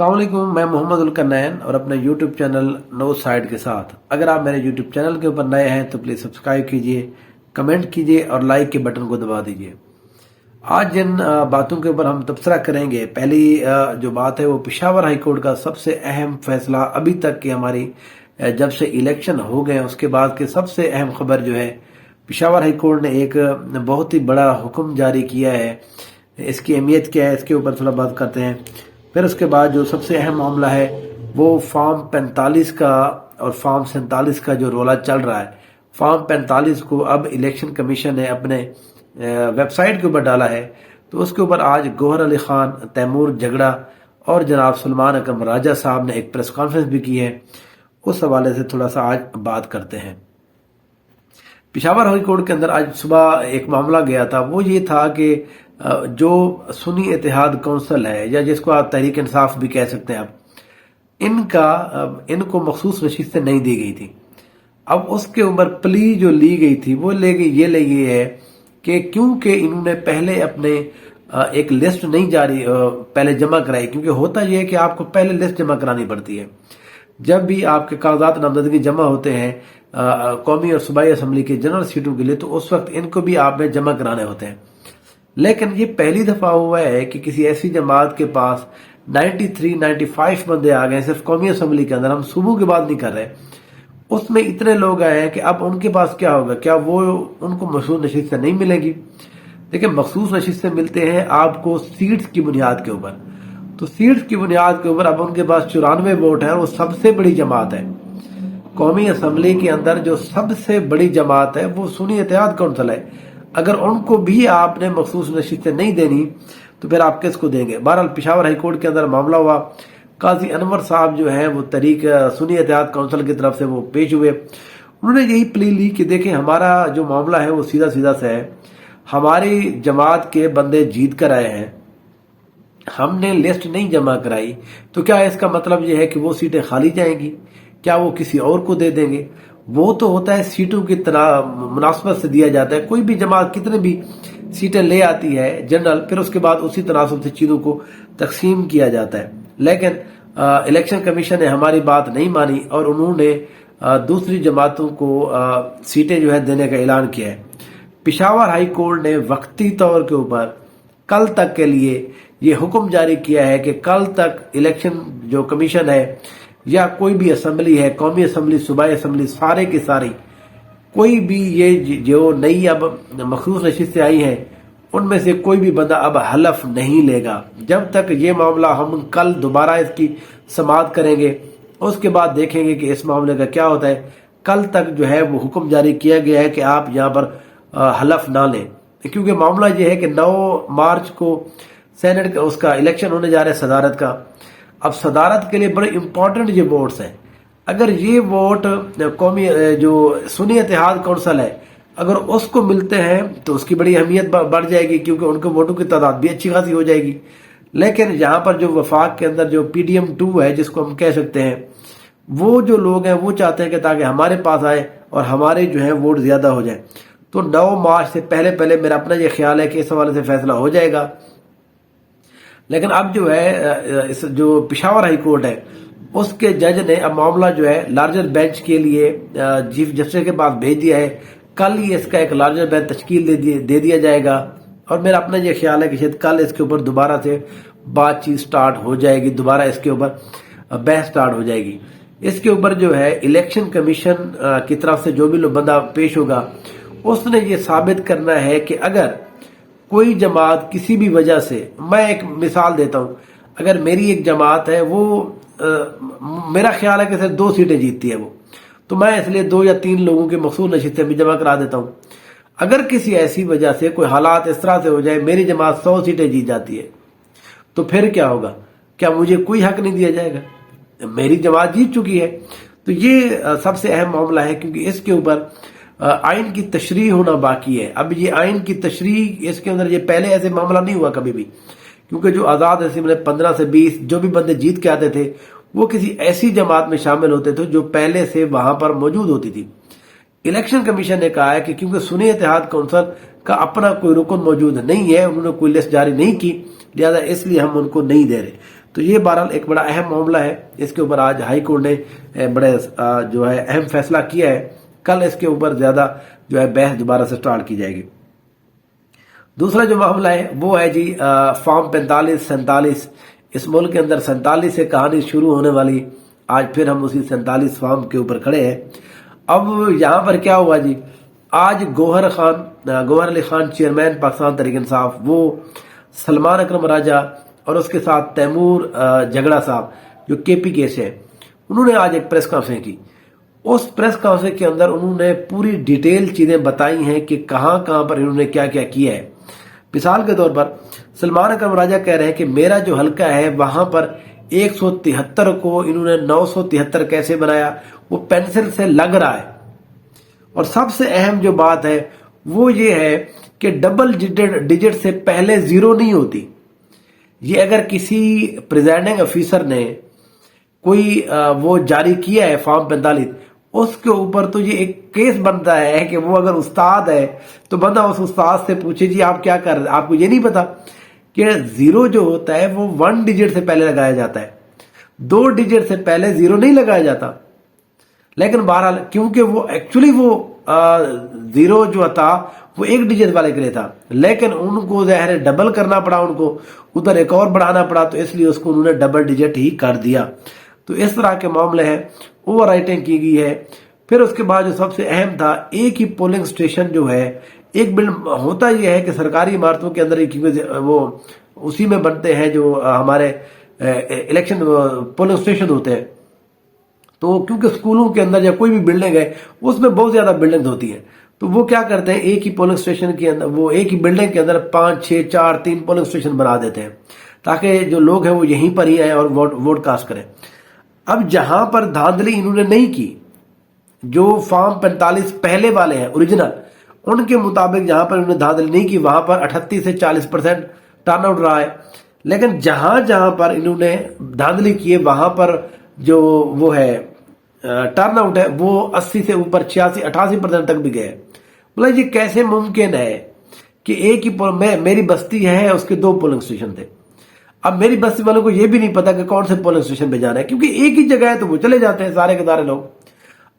السلام علیکم، میں محمد القنین اور اپنے یوٹیوب چینل نو سائڈ کے ساتھ. اگر آپ میرے یوٹیوب چینل کے اوپر نئے ہیں تو پلیز سبسکرائب کیجئے، کمنٹ کیجئے اور لائک کے بٹن کو دبا دیجئے. آج جن باتوں کے اوپر ہم تبصرہ کریں گے، پہلی جو بات ہے وہ پشاور ہائی کورٹ کا سب سے اہم فیصلہ ابھی تک کی ہماری جب سے الیکشن ہو گئے اس کے بعد کے سب سے اہم خبر جو ہے، پشاور ہائی کورٹ نے ایک بہت ہی بڑا حکم جاری کیا ہے. اس کی اہمیت کیا ہے، اس کے اوپر تھوڑا بات کرتے ہیں. پھر اس کے بعد جو سب سے اہم معاملہ ہے وہ فارم 45 کا اور فارم 47 کا جو رولا چل رہا ہے. فارم 45 کو اب الیکشن کمیشن نے اپنے ویب سائٹ کے اوپر ڈالا ہے، تو اس کے اوپر آج گوہر علی خان، تیمور جگڑا اور جناب سلمان اکرم راجہ صاحب نے ایک پریس کانفرنس بھی کی ہے. اس حوالے سے تھوڑا سا آج بات کرتے ہیں. پشاور ہائی کورٹ کے اندر آج صبح ایک معاملہ گیا تھا، وہ یہ تھا کہ جو سنی اتحاد کونسل ہے یا جس کو آپ تحریک انصاف بھی کہہ سکتے ہیں، ان کو مخصوص نشستیں نہیں دی گئی تھی. اب اس کے اوپر پلی جو لی گئی تھی وہ لے گئی ہے کہ کیونکہ انہوں نے پہلے اپنے ایک لسٹ نہیں پہلے جمع کرائی. کیونکہ ہوتا یہ ہے کہ آپ کو پہلے لسٹ جمع کرانی پڑتی ہے. جب بھی آپ کے کاغذات نامزدگی جمع ہوتے ہیں قومی اور صوبائی اسمبلی کے جنرل سیٹوں کے لیے، تو اس وقت ان کو بھی آپ نے جمع کرانے ہوتے ہیں. لیکن یہ پہلی دفعہ ہوا ہے کہ کسی ایسی جماعت کے پاس 95 بندے آ گئے صرف قومی اسمبلی کے اندر. ہم صوبوں کی بات نہیں کر رہے، اس میں اتنے لوگ آئے ہیں کہ اب ان کے پاس کیا ہوگا؟ کیا وہ ان کو مخصوص نشستیں نہیں ملیں گی؟ دیکھیں، مخصوص نشستیں ملتے ہیں آپ کو سیٹس کی بنیاد کے اوپر. تو سیٹس کی بنیاد کے اوپر اب ان کے پاس 94 ووٹ ہیں اور وہ سب سے بڑی جماعت ہے. قومی اسمبلی کے اندر جو سب سے بڑی جماعت ہے وہ سنی اتحاد کونسل ہے. اگر ان کو بھی آپ نے مخصوص نشستیں نہیں دینی تو پھر آپ کس کو دیں گے؟ بہرحال پشاور ہائی کورٹ کے اندر معاملہ ہوا. قاضی انور صاحب جو ہیں وہ تحریک سنی اتحاد کونسل کی طرف سے وہ پیش ہوئے. انہوں نے یہی پلی لی کہ دیکھیں، ہمارا جو معاملہ ہے وہ سیدھا سا ہے. ہماری جماعت کے بندے جیت کر آئے ہیں، ہم نے لسٹ نہیں جمع کرائی، تو کیا اس کا مطلب یہ ہے کہ وہ سیٹیں خالی جائیں گی؟ کیا وہ کسی اور کو دے دیں گے؟ وہ تو ہوتا ہے سیٹوں کی مناسبت سے دیا جاتا ہے. کوئی بھی جماعت کتنے بھی سیٹیں لے آتی ہے جنرل، پھر اس کے بعد اسی تناسب سے چیزوں کو تقسیم کیا جاتا ہے. لیکن الیکشن کمیشن نے ہماری بات نہیں مانی اور انہوں نے دوسری جماعتوں کو سیٹیں جو ہے دینے کا اعلان کیا ہے. پشاور ہائی کورٹ نے وقتی طور کے اوپر کل تک کے لیے یہ حکم جاری کیا ہے کہ کل تک الیکشن جو کمیشن ہے یا کوئی بھی اسمبلی ہے، قومی اسمبلی، صوبائی اسمبلی، سارے کی ساری، کوئی بھی یہ جو نئی اب مخصوص نشستیں آئی ہیں ان میں سے کوئی بھی بندہ اب حلف نہیں لے گا. جب تک یہ معاملہ ہم کل دوبارہ اس کی سماعت کریں گے، اس کے بعد دیکھیں گے کہ اس معاملے کا کیا ہوتا ہے. کل تک جو ہے وہ حکم جاری کیا گیا ہے کہ آپ یہاں پر حلف نہ لیں، کیونکہ معاملہ یہ ہے کہ 9 مارچ کو سینٹ کا اس کا الیکشن ہونے جا رہا ہے صدارت کا. اب صدارت کے لیے بڑے امپورٹنٹ یہ ووٹس ہیں. اگر یہ ووٹ قومی جو سنی اتحاد کونسل ہے اگر اس کو ملتے ہیں تو اس کی بڑی اہمیت بڑھ جائے گی، کیونکہ ان کے ووٹوں کی تعداد بھی اچھی خاصی ہو جائے گی. لیکن یہاں پر جو وفاق کے اندر جو PDM 2 ہے جس کو ہم کہہ سکتے ہیں، وہ جو لوگ ہیں وہ چاہتے ہیں کہ تاکہ ہمارے پاس آئے اور ہمارے جو ہیں ووٹ زیادہ ہو جائیں. تو 9 مارچ سے پہلے میرا اپنا یہ خیال ہے کہ اس حوالے سے فیصلہ ہو جائے گا. لیکن اب جو ہے جو پشاور ہائی کورٹ ہے اس کے جج نے اب معاملہ جو ہے لارجر بینچ کے لیے چیف جسٹس کے پاس بھیج دیا ہے. کل ہی اس کا ایک لارجر بینچ تشکیل دے دیا جائے گا اور میرا اپنا یہ خیال ہے کہ شاید کل اس کے اوپر دوبارہ سے بات چیت سٹارٹ ہو جائے گی، دوبارہ اس کے اوپر بحث سٹارٹ ہو جائے گی. اس کے اوپر جو ہے الیکشن کمیشن کی طرف سے جو بھی بندہ پیش ہوگا اس نے یہ ثابت کرنا ہے کہ اگر کوئی جماعت کسی بھی وجہ سے، میں ایک مثال دیتا ہوں، اگر میری ایک جماعت ہے وہ میرا خیال ہے کہ صرف 2 سیٹیں جیتتی ہے وہ، تو میں اس لیے 2 یا 3 لوگوں کے مخصوص نشستیں بھی جمع کرا دیتا ہوں. اگر کسی ایسی وجہ سے کوئی حالات اس طرح سے ہو جائے میری جماعت 100 سیٹیں جیت جاتی ہے تو پھر کیا ہوگا؟ کیا مجھے کوئی حق نہیں دیا جائے گا؟ میری جماعت جیت چکی ہے. تو یہ سب سے اہم معاملہ ہے، کیونکہ اس کے اوپر آئین کی تشریح ہونا باقی ہے. اب یہ آئین کی تشریح اس کے اندر یہ پہلے ایسے معاملہ نہیں ہوا کبھی بھی، کیونکہ جو آزاد اسمبلی 15 سے 20 جو بھی بندے جیت کے آتے تھے وہ کسی ایسی جماعت میں شامل ہوتے تھے جو پہلے سے وہاں پر موجود ہوتی تھی. الیکشن کمیشن نے کہا ہے کہ کیونکہ سنی اتحاد کونسل کا اپنا کوئی رکن موجود نہیں ہے، انہوں نے کوئی لسٹ جاری نہیں کی، لہذا اس لیے ہم ان کو نہیں دے رہے. تو یہ بہرحال ایک بڑا اہم معاملہ ہے، اس کے اوپر آج ہائی کورٹ نے بڑے جو ہے اہم فیصلہ کیا ہے. کل اس کے اوپر زیادہ جو ہے بحث دوبارہ سے سٹارٹ کی جائے گی. دوسرا جو معاملہ ہے وہ ہے جی فارم 45-47. اس ملک کے اندر 47 سے کہانی شروع ہونے والی، آج پھر ہم اسی 47 فارم کے اوپر کھڑے ہیں. اب یہاں پر کیا ہوا جی، آج گوہر علی خان چیئرمین پاکستان تحریک انصاف، وہ سلمان اکرم راجہ اور اس کے ساتھ تیمور جھگڑا صاحب جو کے پی کے سے ہیں، انہوں نے آج ایک پریس کانفرنس کی. اس پریس کانفرنس کے اندر انہوں نے پوری ڈیٹیل چیزیں بتائی ہیں کہ کہاں کہاں پر انہوں نے کیا کیا کیا ہے. مثال کے طور پر سلمان اکرم راجہ کہہ رہے ہیں کہ میرا جو حلقہ ہے وہاں پر 173 کو انہوں نے 973 کیسے بنایا، وہ پینسل سے لگ رہا ہے. اور سب سے اہم جو بات ہے وہ یہ ہے کہ ڈبل ڈیجٹ سے پہلے زیرو نہیں ہوتی. یہ اگر کسی پریزائڈنگ افیسر نے کوئی وہ جاری کیا ہے فارم 45، اس کے اوپر تو یہ ایک کیس بنتا ہے کہ وہ اگر استاد ہے تو بندہ اس استاد سے پوچھے جی آپ کیا کر رہے ہیں، آپ کو یہ نہیں پتا کہ زیرو جو ہوتا ہے وہ 1 ڈیجٹ سے پہلے لگایا جاتا ہے، 2 ڈیجٹ سے پہلے زیرو نہیں لگایا جاتا. لیکن بہرحال کیونکہ وہ ایکچولی وہ زیرو جو تھا وہ 1 ڈیجٹ والے کے لیے تھا، لیکن ان کو ظاہر ڈبل کرنا پڑا، ان کو ادھر ایک اور بڑھانا پڑا، تو اس لیے اس کو انہوں نے ڈبل ڈیجٹ ہی کر دیا. تو اس طرح کے معاملے ہیں، اوور رائٹنگ کی گئی ہے. پھر اس کے بعد جو سب سے اہم تھا، ایک ہی پولنگ سٹیشن جو ہے ایک بلڈ ہوتا یہ ہے کہ سرکاری عمارتوں کے اندر وہ اسی میں بنتے ہیں جو ہمارے الیکشن پولنگ سٹیشن ہوتے ہیں. تو کیونکہ اسکولوں کے اندر یا کوئی بھی بلڈنگ ہے اس میں بہت زیادہ بلڈنگ ہوتی ہیں، تو وہ کیا کرتے ہیں ایک ہی پولنگ سٹیشن کے اندر، وہ ایک ہی بلڈنگ کے اندر 5 6 4 3 پولنگ سٹیشن بنا دیتے ہیں تاکہ جو لوگ ہیں وہ یہیں پر ہی آئیں اور ووٹ کاسٹ کریں. اب جہاں پر دھاندلی انہوں نے نہیں کی، جو فارم 45 پہلے والے ہیں اوریجنل، ان کے مطابق جہاں پر انہوں نے دھاندلی نہیں کی وہاں پر 38 سے 40% ٹرن آؤٹ رہا ہے. لیکن جہاں جہاں پر انہوں نے دھاندلی کی ہے وہاں پر جو وہ ہے ٹرن آؤٹ ہے وہ 80 سے اوپر 86-88% تک بھی گئے. مطلب یہ کیسے ممکن ہے کہ ایک ہی میری بستی ہے اس کے 2 پولنگ سٹیشن تھے. اب میری بستی والوں کو یہ بھی نہیں پتا کہ کون سے پولنگ سٹیشن پہ جانا ہے، کیونکہ ایک ہی جگہ ہے تو وہ چلے جاتے ہیں سارے کے سارے لوگ.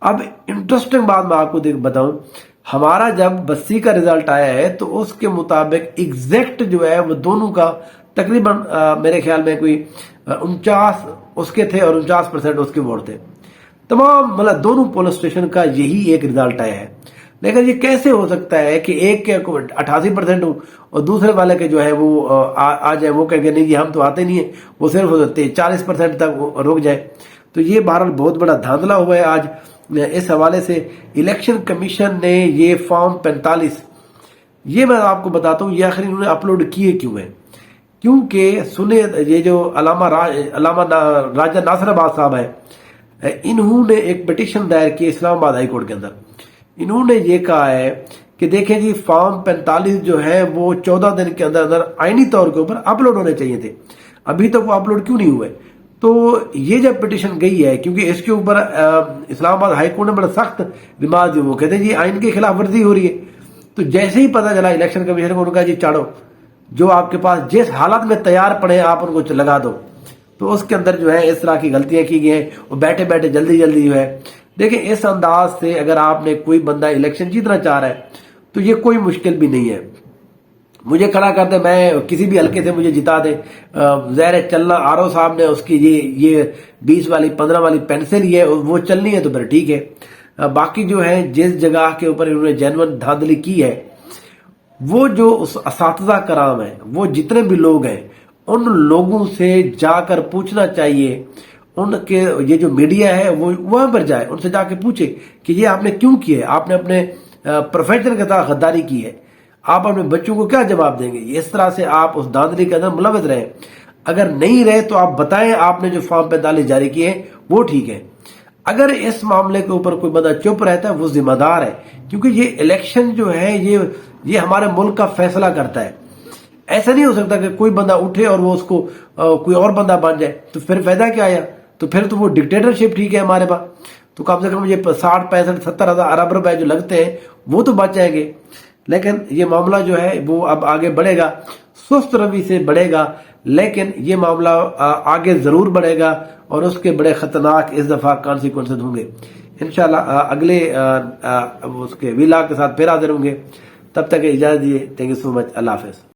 اب انٹرسٹنگ بات میں آپ کو بتاؤں، ہمارا جب بستی کا رزلٹ آیا ہے تو اس کے مطابق ایگزیکٹ جو ہے وہ دونوں کا تقریباً میرے خیال میں کوئی 49 اس کے تھے اور 49% اس کے ووٹ تھے. تمام مطلب دونوں پولنگ سٹیشن کا یہی ایک رزلٹ آیا ہے. لیکن یہ کیسے ہو سکتا ہے کہ ایک کے 88% ہوں اور دوسرے والے کے جو ہے وہ آ جائے، وہ کہیں گے نہیں جی ہم تو آتے نہیں ہیں، وہ صرف 40% تک رک جائے. تو یہ بہرحال بہت بڑا دھاندلا ہوا ہے آج. اس حوالے سے الیکشن کمیشن نے یہ فارم 45 یہ میں آپ کو بتاتا ہوں یہ آخر انہوں نے اپلوڈ کیے کیوں ہیں، کیونکہ سنے یہ جو علامہ راجہ ناصر آباد صاحب ہیں، انہوں نے ایک پٹیشن دائر کی اسلام آباد ہائی کورٹ کے اندر. انہوں نے یہ کہا ہے کہ دیکھیں جی فارم 45 جو ہے وہ 14 دن کے اندر اندر آئینی طور کے اوپر اپلوڈ ہونے چاہیے تھے، ابھی تک وہ اپلوڈ کیوں نہیں ہوئے. تو یہ جب پٹیشن گئی ہے کیونکہ اس کے اوپر اسلام آباد ہائی کورٹ نے بڑا سخت ریمارک دی، وہ کہتے ہیں جی آئین کی خلاف ورزی ہو رہی ہے. تو جیسے ہی پتہ چلا الیکشن کمیشن کو، ان کا جی چاڑو جو آپ کے پاس جس حالت میں تیار پڑے آپ ان کو لگا دو. تو اس کے اندر جو ہے اس طرح کی غلطیاں کی گئی ہیں، وہ بیٹھے بیٹھے جلدی جو ہے. دیکھیں اس انداز سے اگر آپ نے کوئی بندہ الیکشن جیتنا چاہ رہا ہے تو یہ کوئی مشکل بھی نہیں ہے. مجھے کھڑا کر دے، میں کسی بھی حلقے سے مجھے جتا دے، ظاہر ہے چلنا آر او صاحب نے اس کی یہ 20 والی 15 والی پینسل یہ وہ چلنی ہے تو پھر ٹھیک ہے. باقی جو ہے جس جگہ کے اوپر انہوں نے جینون دھاندلی کی ہے، وہ جو اساتذہ کرام ہیں، وہ جتنے بھی لوگ ہیں، ان لوگوں سے جا کر پوچھنا چاہیے. ان کے یہ جو میڈیا ہے وہ وہاں پر جائے، ان سے جا کے پوچھے کہ یہ آپ نے کیوں کی ہے، آپ نے اپنے پروفیسر کے ساتھ غداری کی ہے، آپ اپنے بچوں کو کیا جواب دیں گے. اس طرح سے آپ اس دھاندلی کے اندر ملوث رہے. اگر نہیں رہے تو آپ بتائیں آپ نے جو فارم 45 جاری کیے ہیں وہ ٹھیک ہے. اگر اس معاملے کے اوپر کوئی بندہ چپ رہتا ہے وہ ذمہ دار ہے، کیونکہ یہ الیکشن جو ہے یہ ہمارے ملک کا فیصلہ کرتا ہے. ایسا نہیں ہو سکتا کہ کوئی بندہ اٹھے اور وہ اس کو کوئی اور بندہ بن جائے، تو پھر فائدہ کیا آیا؟ تو پھر تو وہ ڈکٹیٹرشپ ٹھیک ہے ہمارے پاس. تو کم سے کم یہ 60 65 70 ارب روپے جو لگتے ہیں وہ تو بچ جائیں گے. لیکن یہ معاملہ جو ہے وہ اب آگے بڑھے گا، سست روی سے بڑھے گا. لیکن یہ معاملہ آگے ضرور بڑھے گا اور اس کے بڑے خطرناک اس دفعہ کانسیکوینسز ہوں گے. انشاءاللہ اگلے اس کے ویلاگ کے ساتھ پھر حاضر ہوں گے. تب تک اجازت دیجیے. تھینک یو سو مچ. اللہ حافظ.